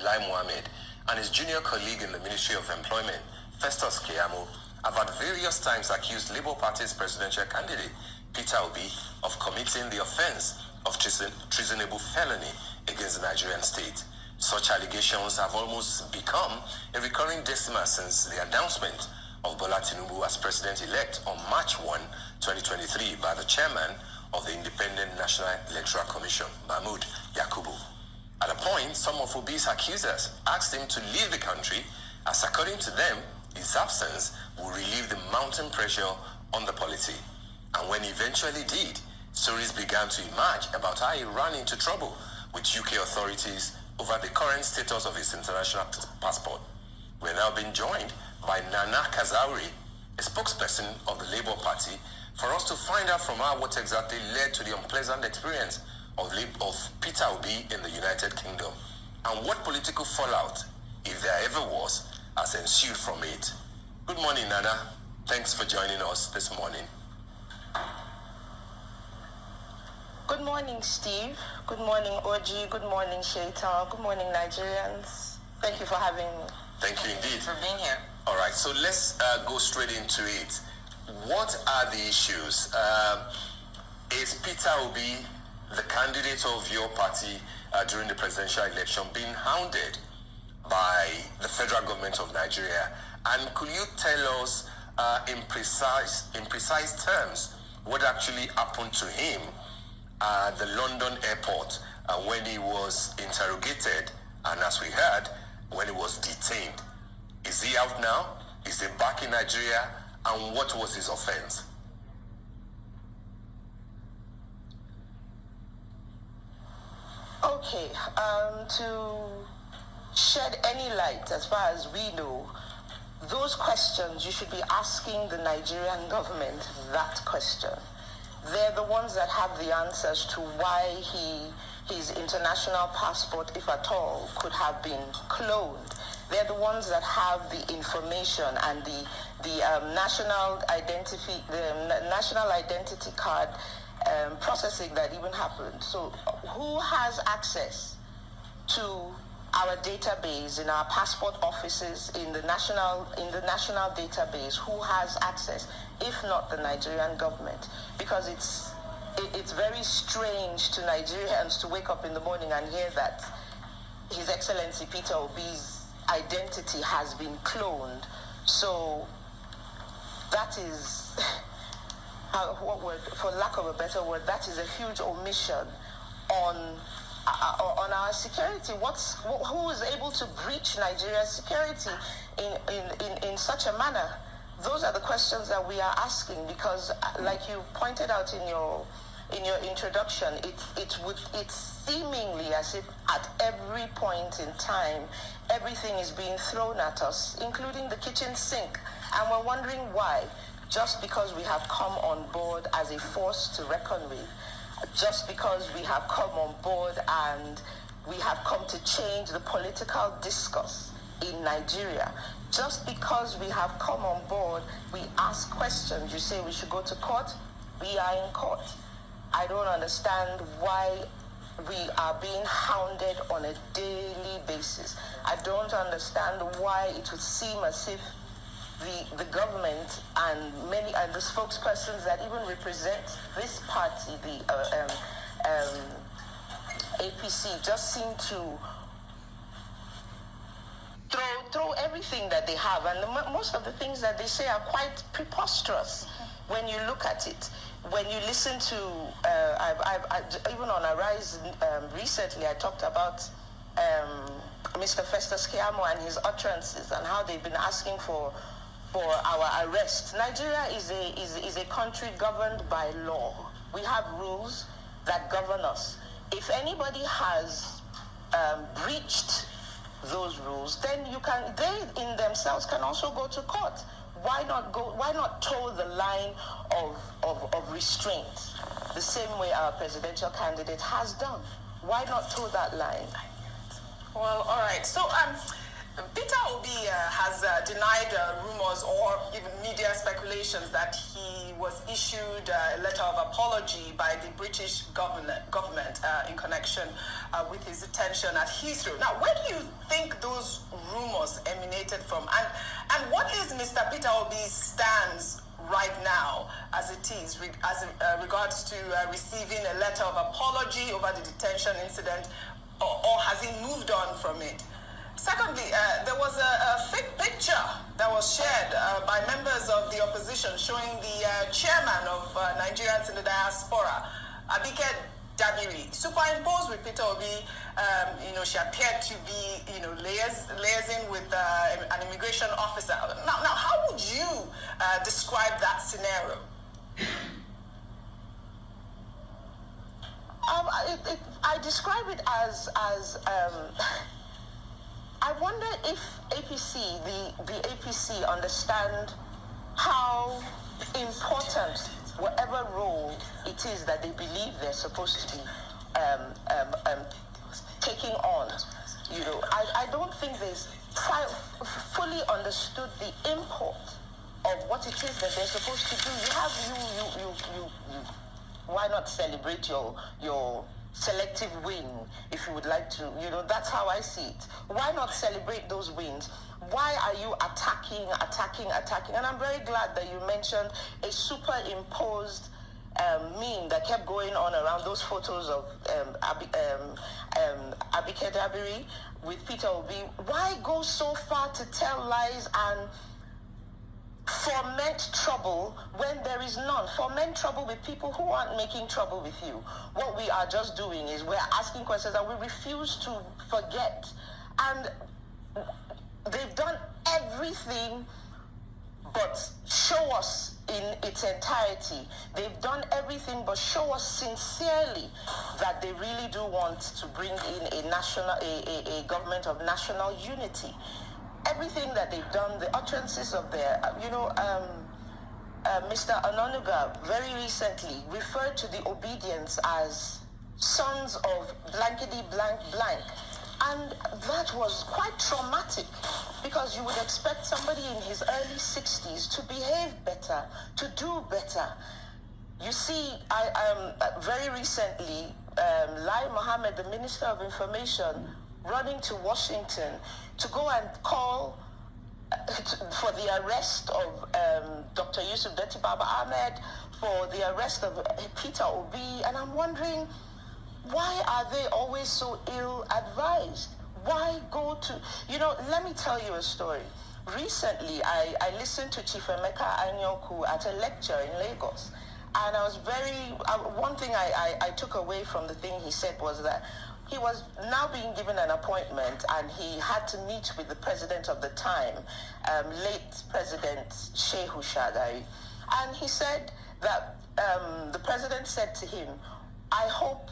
Lai Mohammed, and his junior colleague in the Ministry of Employment, Festus Keyamo, have at various times accused Labour Party's presidential candidate, Peter Obi, of committing the offence of treasonable felony against the Nigerian state. Such allegations have almost become a recurring decimal since the announcement of Bola TINUBU as president-elect on March 1, 2023 by the chairman of the Independent National Electoral Commission, Mahmood Yakubu. At a point, some of Obi's accusers asked him to leave the country as, according to them, his absence will relieve the mounting pressure on the polity. And when he eventually did, stories began to emerge about how he ran into trouble with UK authorities over the current status of his international passport. We're now being joined by Nana Kazauri, a spokesperson of the Labour Party, for us to find out from her what exactly led to the unpleasant experience of Peter Obi in the United Kingdom, and what political fallout, if there ever was, has ensued from it. Good morning, Nana. Thanks for joining us this morning. Good morning, Steve. Good morning, Oji. Good morning, Shaitan. Good morning, Nigerians. Thank you for having me. Thank you indeed. For being here. All right, so let's go straight into it. What are the issues? Is Peter Obi, the candidate of your party during the presidential election, being hounded by the federal government of Nigeria? And could you tell us in precise terms what actually happened to him at the London airport when he was interrogated, and as we heard, when he was detained? Is he out now? Is he back in Nigeria? And what was his offense? Okay, to shed any light, as far as we know, those questions, you should be asking the Nigerian government that question. They're the ones that have the answers to why his international passport, if at all, could have been cloned. They're the ones that have the information and the national identity card processing that even happened. So who has access to our database in our passport offices in the national database? Who has access, if not the Nigerian government? Because it's very strange to Nigerians to wake up in the morning and hear that His Excellency Peter Obi's identity has been cloned. So that is, for lack of a better word, that is a huge omission on our security. Who is able to breach Nigeria's security in such a manner? Those are the questions that we are asking, because, like you pointed out in your introduction, it's seemingly as if at every point in time, everything is being thrown at us, including the kitchen sink, and we're wondering why. Just because we have come on board as a force to reckon with, just because we have come on board and we have come to change the political discourse in Nigeria, just because we have come on board, we ask questions. You say we should go to court, we are in court. I don't understand why we are being hounded on a daily basis. I don't understand why it would seem as if the government and the spokespersons that even represent this party, the APC, just seem to throw everything that they have, and most of the things that they say are quite preposterous when you look at it. When you listen to, even on Arise recently, I talked about Mr. Festus Keyamo and his utterances and how they've been asking for our arrest. Nigeria is a country governed by law. We have rules that govern us. If anybody has breached those rules, then they in themselves can also go to court. Why not toe the line of restraint the same way our presidential candidate has done? Why not toe that line? Well, all right. So Peter Obi has denied rumors or even media speculations that he was issued a letter of apology by the British government in connection with his detention at Heathrow. Now, where do you think those rumors emanated from? And what is Mr. Peter Obi's stance right now as it is regards to receiving a letter of apology over the detention incident, or has he moved on from it? Secondly, there was a fake picture that was shared by members of the opposition showing the chairman of Nigerians in the diaspora, Abike Dabiri, superimposed with Peter Obi. She appeared to be, liaising with an immigration officer. Now, how would you describe that scenario? I describe it as I wonder if the APC understand how important whatever role it is that they believe they're supposed to be taking on. I don't think they've fully understood the import of what it is that they're supposed to do. You have why not celebrate your selective win, if you would like to? That's how I see it. Why not celebrate those wins? Why are you attacking? And I'm very glad that you mentioned a superimposed meme that kept going on around those photos of Abike Dabiri with Peter Obi. Why go so far to tell lies and foment trouble when there is none? Foment trouble with people who aren't making trouble with you. What we are just doing is we're asking questions and we refuse to forget. And they've done everything but show us in its entirety. They've done everything but show us sincerely that they really do want to bring in a government of national unity. Everything that they've done, the utterances of their, Mr. Ononuga very recently referred to the obedience as sons of blankety blank blank. And that was quite traumatic, because you would expect somebody in his early 60s to behave better, to do better. You see, very recently, Lai Mohammed, the Minister of Information, running to Washington to go and call for the arrest of Dr. Yusuf Baba Ahmed, for the arrest of Peter Obi. And I'm wondering, why are they always so ill-advised? Why go to... let me tell you a story. Recently, I listened to Chief Emeka Anyoku at a lecture in Lagos. And I was one thing I took away from the thing he said was that he was now being given an appointment and he had to meet with the president of the time, late President Shehu Shagari. And he said that the president said to him, I hope,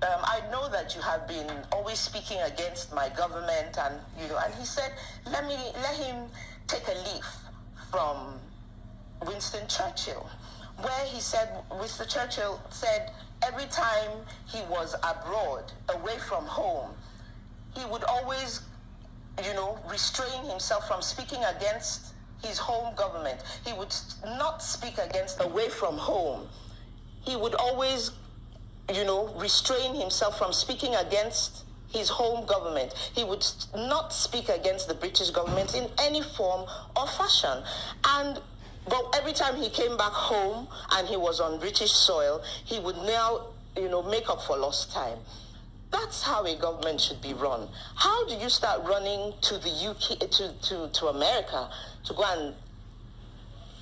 I know that you have been always speaking against my government, and and he said, let him take a leaf from Winston Churchill, where he said, Mr. Churchill said, every time he was abroad, away from home, he would always, restrain himself from speaking against his home government. He would not speak against away from home. He would always, restrain himself from speaking against his home government. He would not speak against the British government in any form or fashion. But every time he came back home and he was on British soil, he would now, make up for lost time. That's how a government should be run. How do you start running to the UK, to America, to go and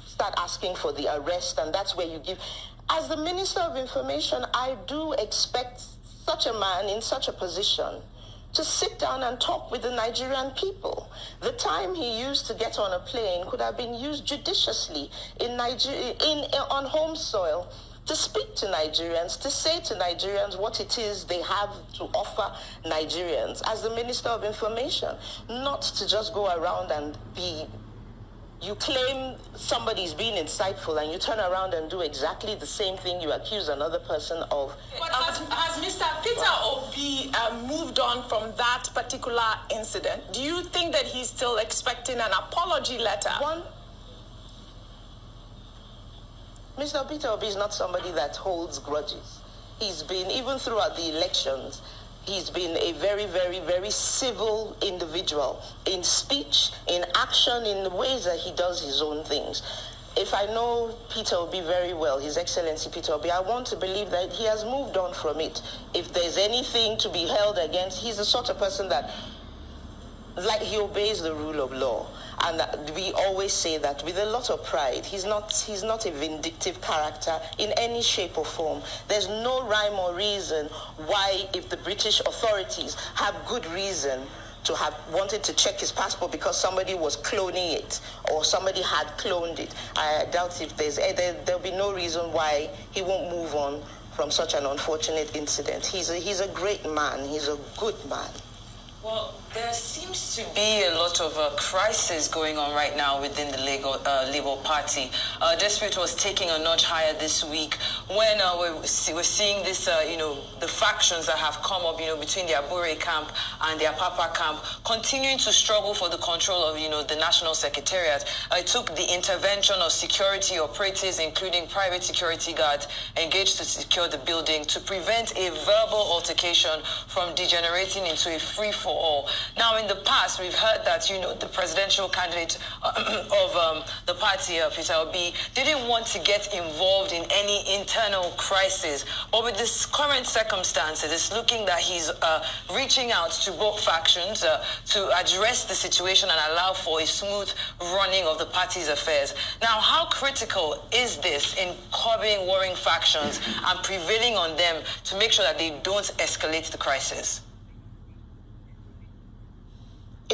start asking for the arrest, and that's where you give... As the Minister of Information, I do expect such a man in such a position to sit down and talk with the Nigerian people. The time he used to get on a plane could have been used judiciously in Nigeria, on home soil, to speak to Nigerians, to say to Nigerians what it is they have to offer Nigerians as the Minister of Information, not to just go around and be you claim somebody's being insightful and you turn around and do exactly the same thing you accuse another person of. But has Mr. Peter Obi moved on from that particular incident? Do you think that he's still expecting an apology letter? Mr. Peter Obi is not somebody that holds grudges. He's been, even throughout the elections, he's been a very, very, very civil individual in speech, in action, in the ways that he does his own things. If I know Peter Obi very well, His Excellency Peter Obi, I want to believe that he has moved on from it. If there's anything to be held against, he's the sort of person that, like, he obeys the rule of law. And we always say that with a lot of pride. He's not a vindictive character in any shape or form. There's no rhyme or reason why, if the British authorities have good reason to have wanted to check his passport because somebody was cloning it or somebody had cloned it, I doubt if there'll be no reason why he won't move on from such an unfortunate incident. He's a great man. He's a good man. Well, there seems to be a lot of crisis going on right now within the Labour Party. Dispute was taking a notch higher this week when we're seeing this, the factions that have come up, between the Abure camp and the Apapa camp, continuing to struggle for the control of, the National Secretariat. It took the intervention of security operatives, including private security guards, engaged to secure the building to prevent a verbal altercation from degenerating into a free-for-all. Now, in the past, we've heard that, the presidential candidate of the party, Peter Obi, didn't want to get involved in any internal crisis. But with this current circumstances, it's looking that he's reaching out to both factions to address the situation and allow for a smooth running of the party's affairs. Now, how critical is this in curbing warring factions and prevailing on them to make sure that they don't escalate the crisis?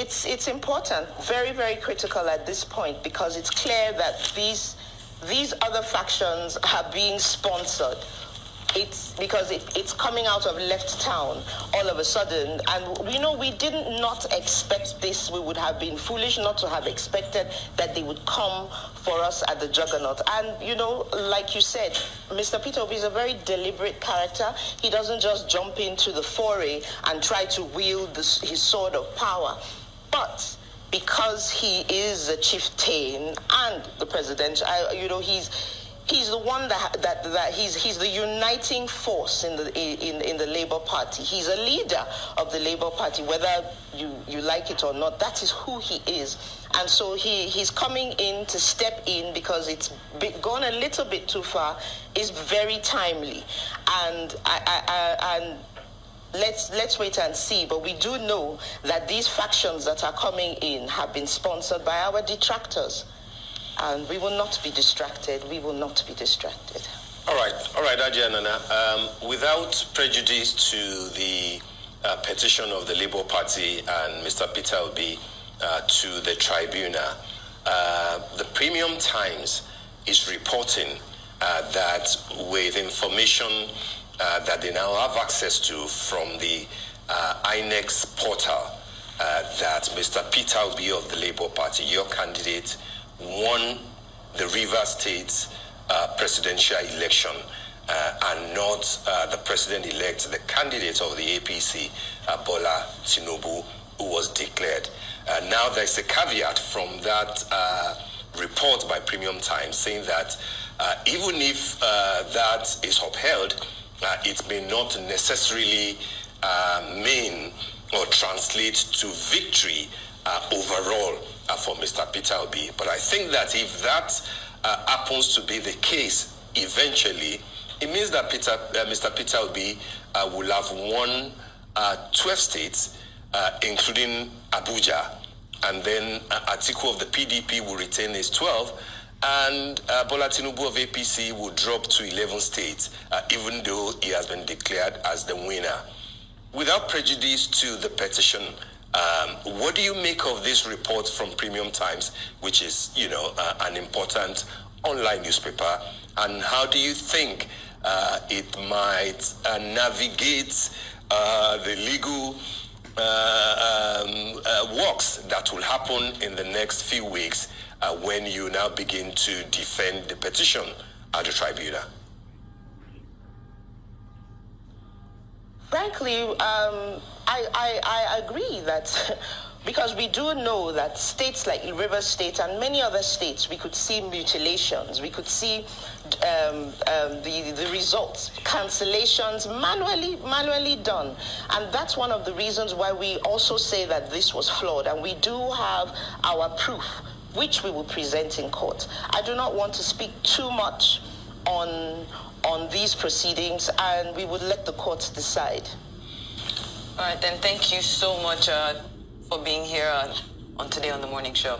It's important, very, very critical at this point, because it's clear that these other factions are being sponsored. It's because it's coming out of left town all of a sudden, and we did not expect this. We would have been foolish not to have expected that they would come for us at the juggernaut. And like you said, Mr. Peter Obi is a very deliberate character. He doesn't just jump into the foray and try to wield his sword of power. But because he is a chieftain and the president, he's the one that he's the uniting force in the Labour Party. He's a leader of the Labour Party, whether you like it or not. That is who he is, and so he's coming in to step in because it's gone a little bit too far. Is very timely, and Let's wait and see, but we do know that these factions that are coming in have been sponsored by our detractors, and we will not be distracted. We will not be distracted. All right, Ajay Nana. Without prejudice to the petition of the Labour Party and Mr. Peter Obi to the tribunal, the Premium Times is reporting that with information that they now have access to from the INEX portal, that Mr. Peter Obi of the Labour Party, your candidate, won the Rivers State presidential election and not the president-elect, the candidate of the APC, Bola TINUBU, who was declared. Now there's a caveat from that report by Premium Times saying that even if that is upheld, it may not necessarily mean or translate to victory overall for Mr. Peter Obi. But I think that if that happens to be the case eventually, it means that Mr. Peter Obi will have won 12 states, including Abuja, and then Atiku of the PDP will retain his 12, and Bola Tinubu of APC will drop to 11 states, even though he has been declared as the winner. Without prejudice to the petition, what do you make of this report from Premium Times, which is, an important online newspaper, and how do you think it might navigate the legal works that will happen in the next few weeks when you now begin to defend the petition at the tribunal? Frankly, I agree that because we do know that states like Rivers State and many other states, we could see mutilations, we could see the results, cancellations manually done. And that's one of the reasons why we also say that this was flawed. And we do have our proof, which we will present in court. I do not want to speak too much on these proceedings, and we would let the courts decide. All right, then thank you so much for being here on Today on the Morning Show.